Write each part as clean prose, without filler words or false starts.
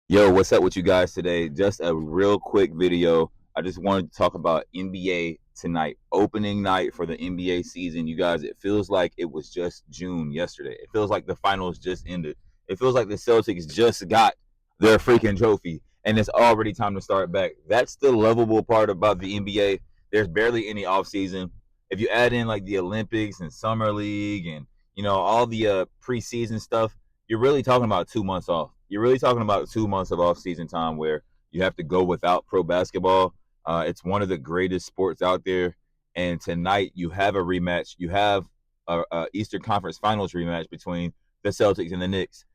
Yo, what's up with you guys today? Just a real quick video. I just wanted to talk about NBA tonight, opening night for the NBA season. You guys, it feels like it was just June yesterday. It feels like the finals just ended. It feels like the Celtics just got their freaking trophy, and it's already time to start back. That's the lovable part about the NBA. There's barely any off season. If you add in like the Olympics and Summer League and all the preseason stuff, you're really talking about 2 months off. You're really talking about 2 months of off-season time where you have to go without pro basketball. It's one of the greatest sports out there. And tonight you have a rematch. You have a Eastern Conference Finals rematch between the Celtics and the Knicks.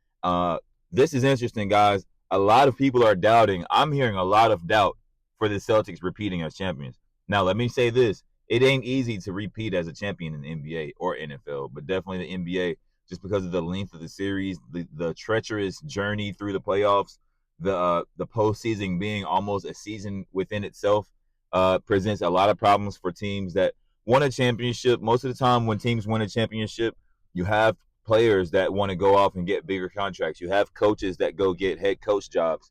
This is interesting, guys. A lot of people are doubting. I'm hearing a lot of doubt for the Celtics repeating as champions. Now, let me say this. It ain't easy to repeat as a champion in the NBA or NFL, but definitely the NBA just because of the length of the series, the treacherous journey through the playoffs, the postseason being almost a season within itself, presents a lot of problems for teams that won a championship. Most of the time, when teams win a championship, you have players that want to go off and get bigger contracts. You have coaches that go get head coach jobs.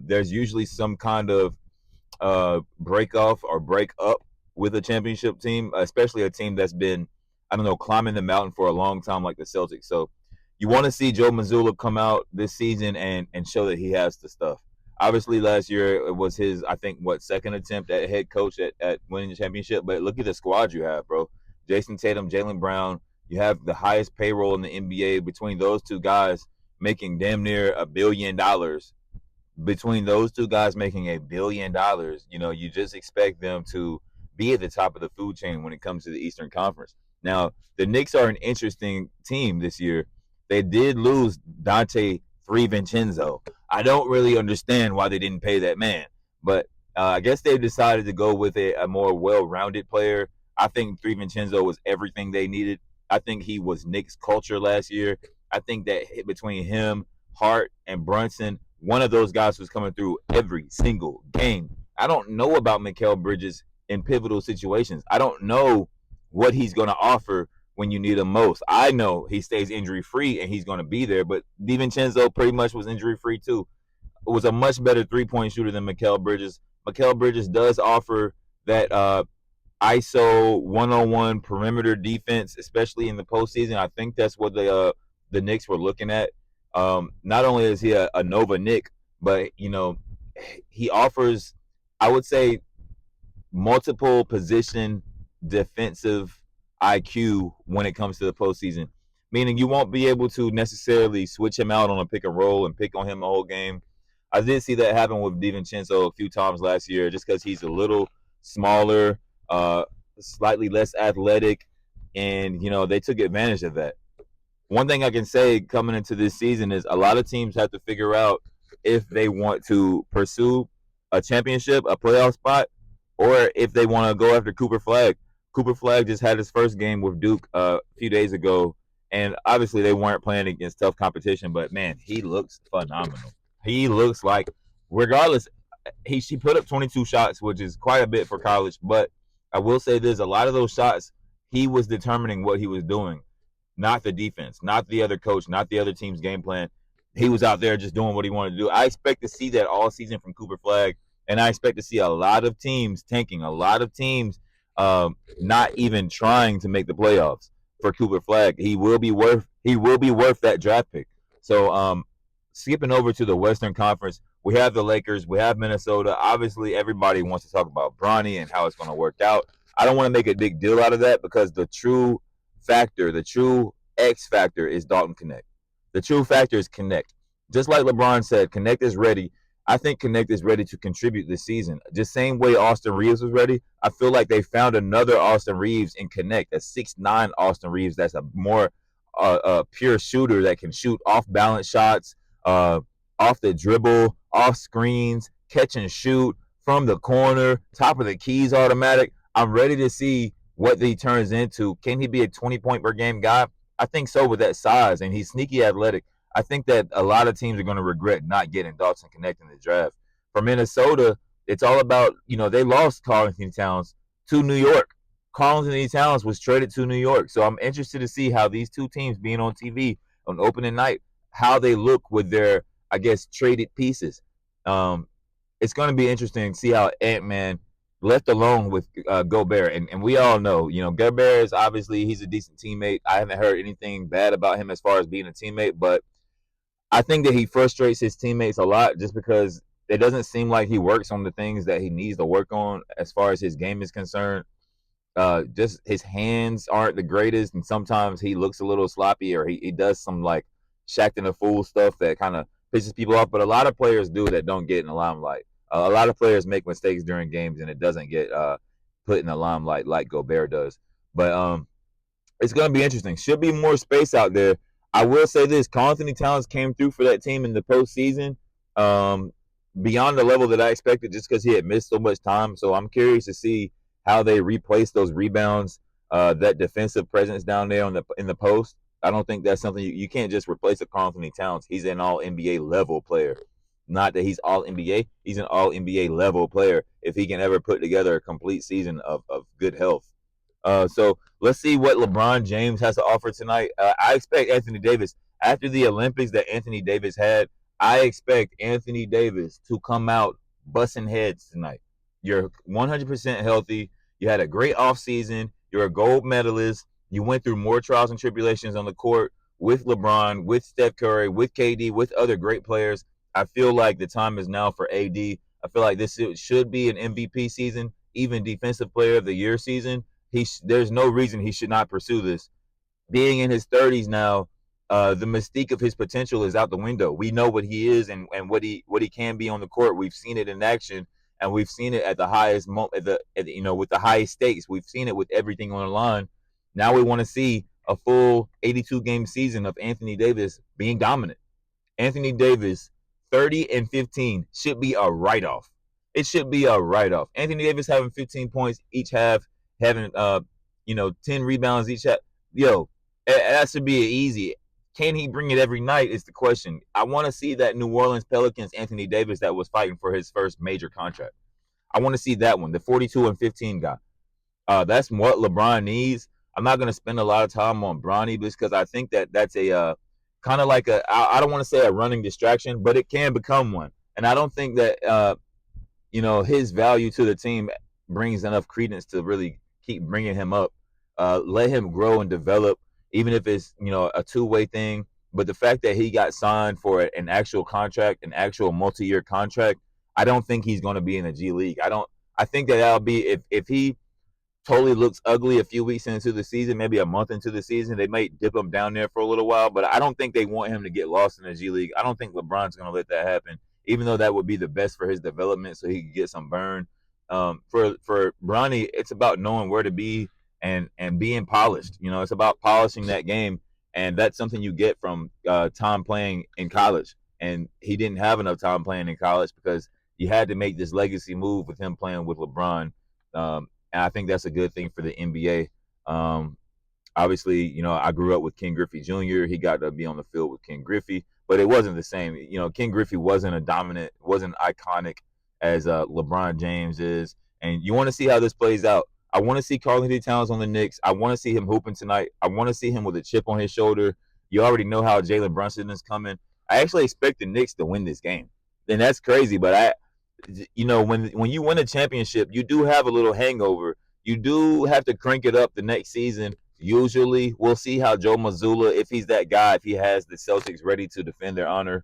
There's usually some kind of break off or break up with a championship team, especially a team that's been, I don't know, climbing the mountain for a long time like the Celtics. So you want to see Joe Mazzulla come out this season and show that he has the stuff. Obviously, last year it was his, I think, second attempt at head coach at winning the championship. But look at the squad you have, bro. Jason Tatum, Jaylen Brown. You have the highest payroll in the NBA between those two guys, making damn near $1 billion. Between those two guys making $1 billion, you just expect them to be at the top of the food chain when it comes to the Eastern Conference. Now, the Knicks are an interesting team this year. They did lose Dante Three Vincenzo. I don't really understand why they didn't pay that man, but I guess they decided to go with a more well-rounded player. I think Three Vincenzo was everything they needed. I think he was Knicks culture last year. I think that between him, Hart, and Brunson, one of those guys was coming through every single game. I don't know about Mikal Bridges in pivotal situations. I don't know what he's going to offer when you need him most. I know he stays injury free and he's going to be there, but DiVincenzo pretty much was injury free too. It was a much better 3-point shooter than Mikal Bridges. Mikal Bridges does offer that ISO 101 perimeter defense, especially in the postseason. I think that's what the Knicks were looking at. Not only is he a Nova Knick, but he offers, I would say, multiple position defensive IQ when it comes to the postseason. Meaning you won't be able to necessarily switch him out on a pick and roll and pick on him the whole game. I did see that happen with DiVincenzo a few times last year, just because he's a little smaller, slightly less athletic, and they took advantage of that. One thing I can say coming into this season is a lot of teams have to figure out if they want to pursue a championship, a playoff spot, or if they want to go after Cooper Flag. Cooper Flag just had his first game with Duke a few days ago, and obviously they weren't playing against tough competition, but man, he looks phenomenal. He looks like, regardless, she put up 22 shots, which is quite a bit for college, but I will say this, a lot of those shots, he was determining what he was doing, not the defense, not the other coach, not the other team's game plan. He was out there just doing what he wanted to do. I expect to see that all season from Cooper Flag, and I expect to see a lot of teams tanking, a lot of teams not even trying to make the playoffs for Cooper Flag. He will be worth that draft pick. So skipping over to the Western Conference, we have the Lakers, we have Minnesota. Obviously, everybody wants to talk about Bronny and how it's going to work out. I don't want to make a big deal out of that because the true factor, the true X factor is Dalton Connect. The true factor is Connect. Just like LeBron said, Connect is ready. I think Connect is ready to contribute this season. Just same way Austin Reeves was ready. I feel like they found another Austin Reeves in Connect, a 6'9" Austin Reeves that's a more pure shooter that can shoot off balance shots, off the dribble, off screens, catch and shoot from the corner, top of the keys automatic. I'm ready to see what he turns into. Can he be a 20-point per game guy? I think so with that size, and he's sneaky athletic. I think that a lot of teams are going to regret not getting Dawson Connect in the draft. For Minnesota, it's all about, they lost Karl-Anthony Towns to New York. Karl-Anthony Towns was traded to New York. So I'm interested to see how these two teams being on TV on opening night, how they look with their I guess, traded pieces. Um, it's going to be interesting to see how Ant-Man, left alone with Gobert, and we all know, Gobert is obviously, he's a decent teammate. I haven't heard anything bad about him as far as being a teammate, but I think that he frustrates his teammates a lot just because it doesn't seem like he works on the things that he needs to work on as far as his game is concerned. Just his hands aren't the greatest, and sometimes he looks a little sloppy, or he does some like Shaqtin' a fool stuff that kind of pisses people off. But a lot of players do that don't get in the limelight. A lot of players make mistakes during games, and it doesn't get put in the limelight like Gobert does. But it's going to be interesting. Should be more space out there. I will say this: Karl Anthony Towns came through for that team in the postseason, um, beyond the level that I expected, just because he had missed so much time. So I'm curious to see how they replace those rebounds, that defensive presence down there in the post. I don't think that's something you can't just replace a Karl Anthony Towns. He's an All NBA level player. Not that he's All NBA. He's an All NBA level player if he can ever put together a complete season of good health. So let's see what LeBron James has to offer tonight. I expect Anthony Davis, after the Olympics that Anthony Davis had, I expect Anthony Davis to come out busting heads tonight. You're 100% healthy. You had a great offseason. You're a gold medalist. You went through more trials and tribulations on the court with LeBron, with Steph Curry, with KD, with other great players. I feel like the time is now for AD. I feel like this should be an MVP season, even Defensive Player of the Year season. There's no reason he should not pursue this. Being in his 30s now, the mystique of his potential is out the window. We know what he is, and what he can be on the court. We've seen it in action, and we've seen it at the highest moment, with the highest stakes. We've seen it with everything on the line. Now we want to see a full 82 game season of Anthony Davis being dominant. Anthony Davis, 30 and 15 should be a write-off. It should be a write-off. Anthony Davis having 15 points each half, having 10 rebounds each half. Yo, that should be easy. Can he bring it every night is the question. I want to see that New Orleans Pelicans Anthony Davis that was fighting for his first major contract. I want to see that one, the 42 and 15 guy. That's what LeBron needs. I'm not going to spend a lot of time on Bronny because I think that's a kind of like I don't want to say a running distraction, but it can become one. And I don't think that his value to the team brings enough credence to really keep bringing him up. Let him grow and develop, even if it's a two-way thing. But the fact that he got signed for an actual contract, an actual multi-year contract, I don't think he's going to be in the G League. I think that'll be if he totally looks ugly a few weeks into the season, maybe a month into the season, they might dip him down there for a little while. But I don't think they want him to get lost in the G League. I don't think LeBron's going to let that happen, even though that would be the best for his development so he could get some burn. For Bronny, it's about knowing where to be and being polished. It's about polishing that game, and that's something you get from time playing in college. And he didn't have enough time playing in college because you had to make this legacy move with him playing with LeBron. And I think that's a good thing for the NBA. Obviously, I grew up with Ken Griffey Jr. He got to be on the field with Ken Griffey, but it wasn't the same. Ken Griffey wasn't wasn't iconic as LeBron James is. And you want to see how this plays out. I want to see Karl Anthony Towns on the Knicks. I want to see him hooping tonight. I want to see him with a chip on his shoulder. You already know how Jalen Brunson is coming. I actually expect the Knicks to win this game. And that's crazy, but when you win a championship, you do have a little hangover. You do have to crank it up the next season. Usually, we'll see how Joe Mazzulla, if he's that guy, if he has the Celtics ready to defend their honor,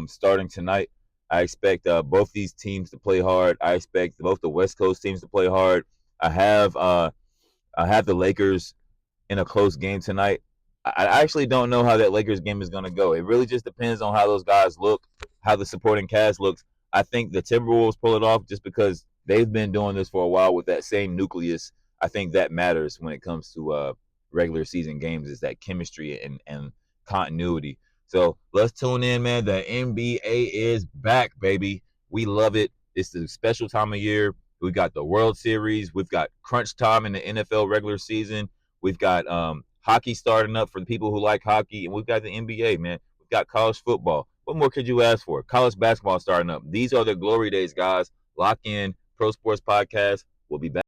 starting tonight. I expect both these teams to play hard. I expect both the West Coast teams to play hard. I have the Lakers in a close game tonight. I actually don't know how that Lakers game is going to go. It really just depends on how those guys look, how the supporting cast looks. I think the Timberwolves pull it off just because they've been doing this for a while with that same nucleus. I think that matters when it comes to regular season games, is that chemistry and continuity. So let's tune in, man. The NBA is back, baby. We love it. It's the special time of year. We've got the World Series. We've got crunch time in the NFL regular season. We've got hockey starting up for the people who like hockey. And we've got the NBA, man. We've got college football. What more could you ask for? College basketball starting up. These are the glory days, guys. Lock in. Pro Sports Podcast. We'll be back.